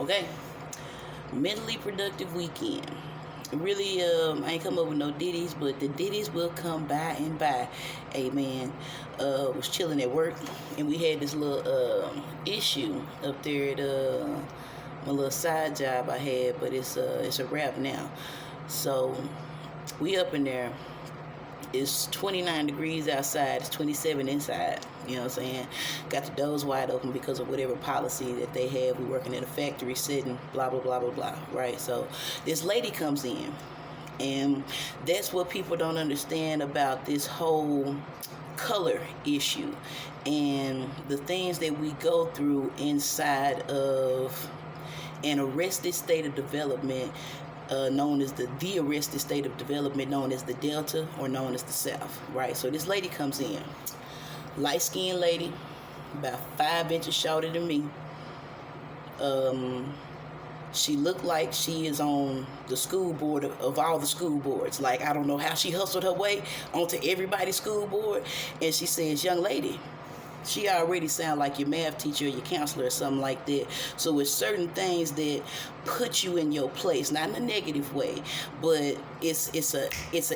Okay, mentally productive weekend. Really, I ain't come up with no ditties, but the ditties will come by and by. Hey man, was chilling at work, and we had this little issue up there at my little side job I had, but it's a wrap now. So we up in there. It's 29 degrees outside. It's 27 inside. You know what I'm saying? Got the doors wide open because of whatever policy that they have. We working in a factory setting, blah, blah, blah, blah, blah, right? So this lady comes in, and that's what people don't understand about this whole color issue and the things that we go through inside of an arrested state of development, known as the arrested state of development, known as the Delta or known as the South, right? So this lady comes in, light-skinned lady, about 5 inches shorter than me. She looked like she is on the school board of all the school boards. Like, I don't know how she hustled her way onto everybody's school board. And she says, young lady, she already sound like your math teacher or your counselor or something like that. So it's certain things that put you in your place, not in a negative way, but it's an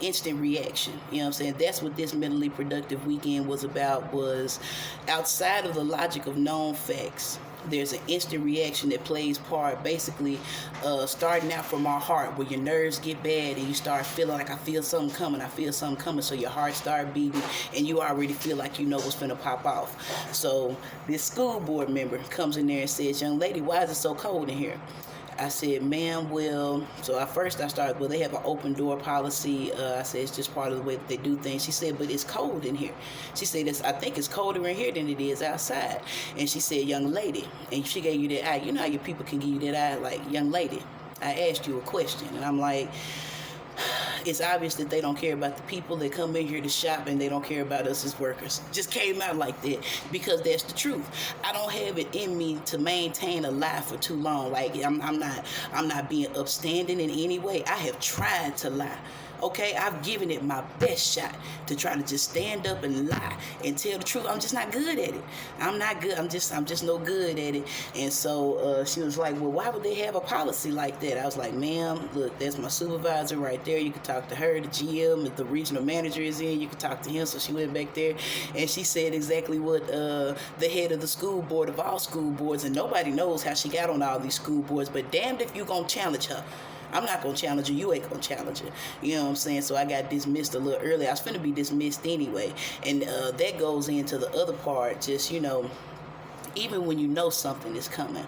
instant reaction. You know what I'm saying? That's what this mentally productive weekend was about, was outside of the logic of known facts. There's an instant reaction that plays part, basically starting out from our heart, where your nerves get bad and you start feeling like I feel something coming, so your heart start beating and you already feel like you know what's finna pop off. So this school board member comes in there and says, young lady, why is it so cold in here? I said, ma'am, well, so at first I started, well, they have an open door policy. I said, it's just part of the way that they do things. She said, but it's cold in here. She said, I think it's colder in here than it is outside. And she said, young lady, and she gave you that eye. You know how your people can give you that eye, like, young lady, I asked you a question. And I'm like, it's obvious that they don't care about the people that come in here to shop, and they don't care about us as workers. Just came out like that because that's the truth. I don't have it in me to maintain a lie for too long. Like, I'm not being upstanding in any way. I have tried to lie. Okay, I've given it my best shot to try to just stand up and lie and tell the truth. I'm just not good at it. I'm not good. I'm just no good at it. And so she was like, well, why would they have a policy like that? I was like, ma'am, look, there's my supervisor right there. You can talk to her. The GM, if the regional manager is in, you can talk to him. So she went back there and she said exactly what the head of the school board of all school boards, and nobody knows how she got on all these school boards, but damned if you gonna challenge her. I'm not going to challenge her. You ain't going to challenge her. You know what I'm saying? So I got dismissed a little early. I was finna be dismissed anyway. And that goes into the other part, just, you know, even when you know something is coming,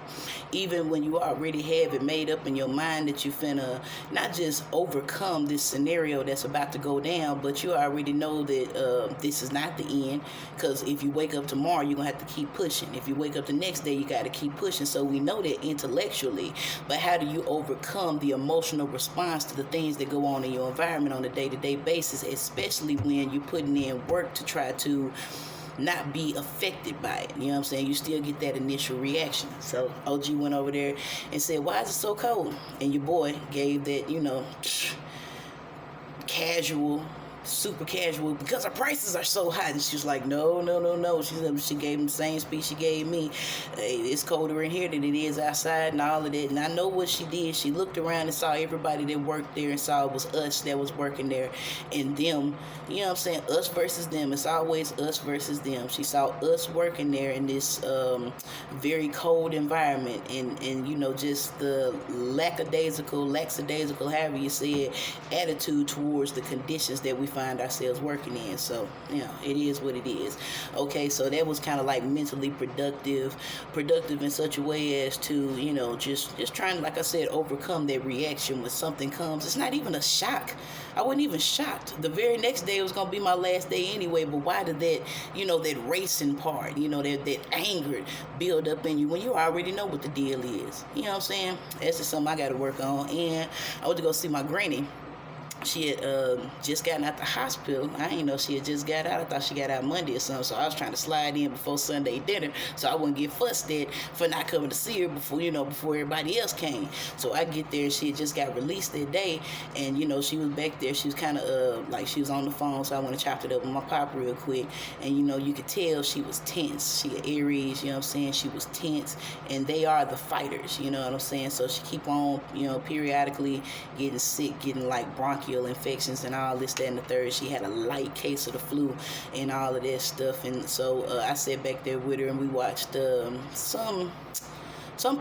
even when you already have it made up in your mind that you finna not just overcome this scenario that's about to go down, but you already know that this is not the end, because if you wake up tomorrow, you're gonna have to keep pushing. If you wake up the next day, you gotta keep pushing. So we know that intellectually, but how do you overcome the emotional response to the things that go on in your environment on a day-to-day basis, especially when you're putting in work to try to not be affected by it? You know what I'm saying? You still get that initial reaction. So OG went over there and said, why is it so cold? And your boy gave that, you know, casual, super casual, because our prices are so high. And she was like, no. She gave him the same speech she gave me. Hey, it's colder in here than it is outside and all of that. And I know what she did. She looked around and saw everybody that worked there and saw it was us that was working there and them. You know what I'm saying? Us versus them. It's always us versus them. She saw us working there in this very cold environment, and you know, just the lackadaisical, however you say it, attitude towards the conditions that we find ourselves working in. So, you know, it is what it is. Okay, so that was kind of like mentally productive in such a way as to, you know, just trying, like I said, overcome that reaction when something comes. It's not even a shock. I wasn't even shocked. The very next day was going to be my last day anyway, but why did that, you know, that racing part, you know, that anger build up in you when you already know what the deal is? You know what I'm saying? That's just something I got to work on. And I went to go see my granny she had just gotten out the hospital. I didn't know she had just got out. I thought she got out Monday or something. So I was trying to slide in before Sunday dinner so I wouldn't get fussed at for not coming to see her before everybody else came. So I get there, she had just got released that day, and she was back there. She was kind of like she was on the phone, so I went and chopped it up with my pop real quick. And you could tell she was tense. She had Aries, she was tense, and they are the fighters, you know what I'm saying? So she keep on, periodically getting sick, getting like bronchial infections and all this, that, and the third. She had a light case of the flu and all of that stuff. And so I sat back there with her and we watched some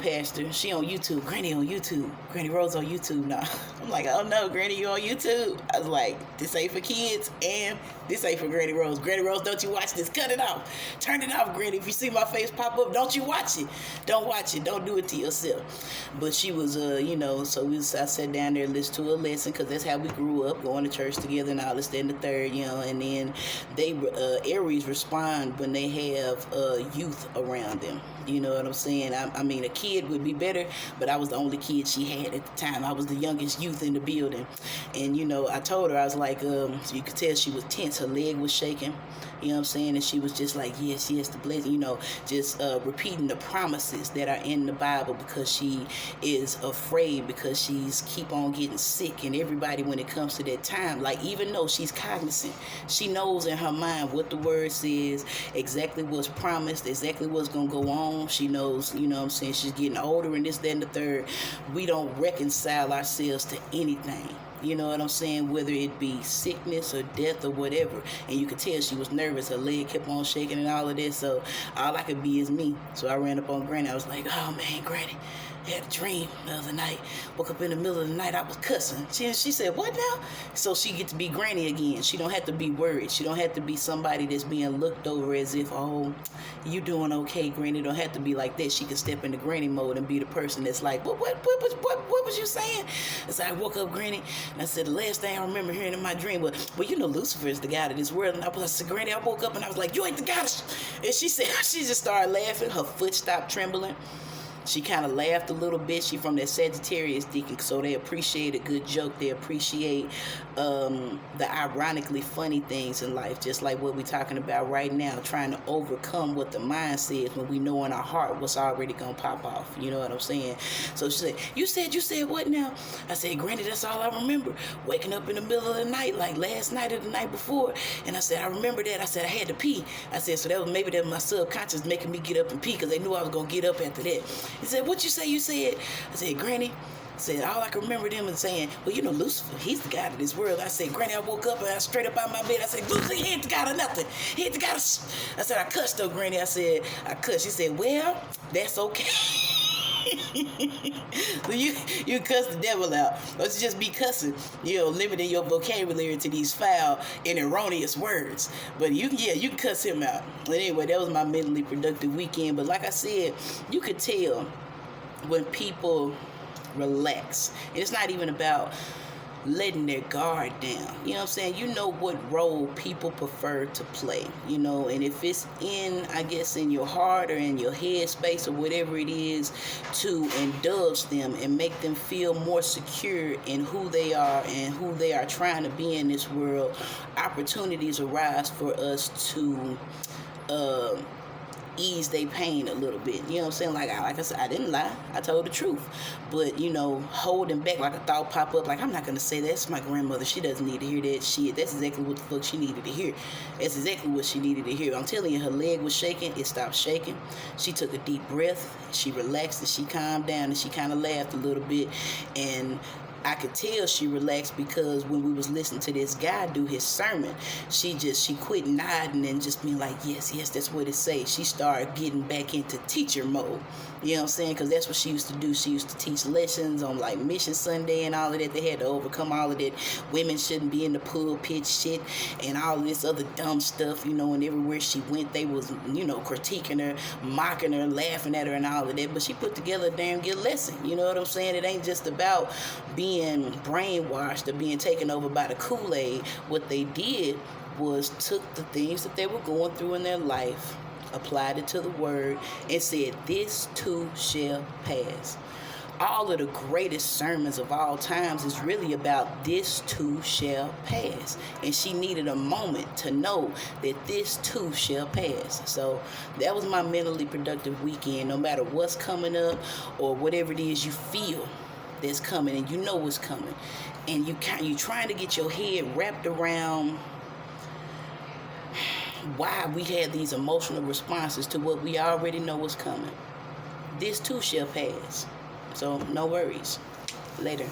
pastor. She on YouTube. Granny on YouTube. Granny Rose on YouTube now. I'm like, oh no, Granny, you on YouTube? I was like, this ain't for kids and this ain't for Granny Rose. Granny Rose, don't you watch this. Cut it off. Turn it off, Granny. If you see my face pop up, don't you watch it. Don't watch it. Don't do it to yourself. But she was, so I sat down there and listened to a lesson because that's how we grew up, going to church together and all this, then the third, and then they, Aries respond when they have youth around them. You know what I'm saying? I mean, a kid would be better, but I was the only kid she had at the time. I was the youngest youth in the building. And, I told her, I was like, so you could tell she was tense. Her leg was shaking. You know what I'm saying? And she was just like, yes, the blessing, just repeating the promises that are in the Bible because she is afraid because she's keep on getting sick. And everybody, when it comes to that time, like even though she's cognizant, she knows in her mind what the word says, exactly what's promised, exactly what's going to go on. She knows, you know what I'm saying? She's getting older and this, that, and the third. We don't reconcile ourselves to anything. You know what I'm saying? Whether it be sickness or death or whatever. And you could tell she was nervous. Her leg kept on shaking and all of this. So all I could be is me. So I ran up on Granny. I was like, oh man, Granny, I had a dream the other night. Woke up in the middle of the night. I was cussing. She said, what now? So she get to be Granny again. She don't have to be worried. She don't have to be somebody that's being looked over as if, oh, you doing okay, Granny. Don't have to be like that. She can step into Granny mode and be the person that's like, what was you saying? So I woke up, Granny, and I said, the last thing I remember hearing in my dream was, well, Lucifer is the God of this world. And I said, Granny, I woke up and I was like, you ain't the God. And she said, she just started laughing. Her foot stopped trembling. She kind of laughed a little bit. She from that Sagittarius deacon, so they appreciate a good joke. They appreciate the ironically funny things in life, just like what we're talking about right now, trying to overcome what the mind says when we know in our heart what's already going to pop off. You know what I'm saying? So she said, you said what now? I said, Granny, that's all I remember. Waking up in the middle of the night, like last night or the night before. And I said, I remember that. I said, I had to pee. I said, so that was my subconscious making me get up and pee because they knew I was going to get up after that. He said, what you say? You said? I said, Granny, I said, all I can remember them and saying, well, Lucifer, he's the God of this world. I said, Granny, I woke up and I straight up out of my bed. I said, Lucifer, he ain't the God of nothing. He ain't the God of... I said, I cussed though, Granny. I said, I cussed. She said, well, that's okay. So you cuss the devil out. Let's just be cussing, limiting your vocabulary to these foul and erroneous words. But you can cuss him out. But anyway, that was my mentally productive weekend. But like I said, you could tell when people relax. And it's not even about letting their guard down. You know what I'm saying? You know what role people prefer to play, and if it's in your heart or in your head space or whatever it is, to indulge them and make them feel more secure in who they are and who they are trying to be in this world, opportunities arise for us to ease their pain a little bit. You know what I'm saying? Like I said, I didn't lie. I told the truth. But, holding back, like a thought pop up, like, I'm not going to say that. That's my grandmother. She doesn't need to hear that shit. That's exactly what the fuck she needed to hear. That's exactly what she needed to hear. I'm telling you, her leg was shaking. It stopped shaking. She took a deep breath. She relaxed and she calmed down and she kind of laughed a little bit. And I could tell she relaxed because when we was listening to this guy do his sermon, she quit nodding and just being like, yes, that's what it says. She started getting back into teacher mode. You know what I'm saying? Because that's what she used to do. She used to teach lessons on like Mission Sunday and all of that. They had to overcome all of that. Women shouldn't be in the pulpit shit and all this other dumb stuff, and everywhere she went, they was, critiquing her, mocking her, laughing at her and all of that. But she put together a damn good lesson. You know what I'm saying? It ain't just about being brainwashed or being taken over by the Kool-Aid. What they did was took the things that they were going through in their life, applied it to the word, and said, this too shall pass. all of the greatest sermons of all times is really about this too shall pass. And she needed a moment to know that this too shall pass. So that was my mentally productive weekend. No matter what's coming up or whatever it is you feel that's coming, and you know what's coming, and you trying to get your head wrapped around why we had these emotional responses to what we already know was coming. This too shall pass. So no worries. Later.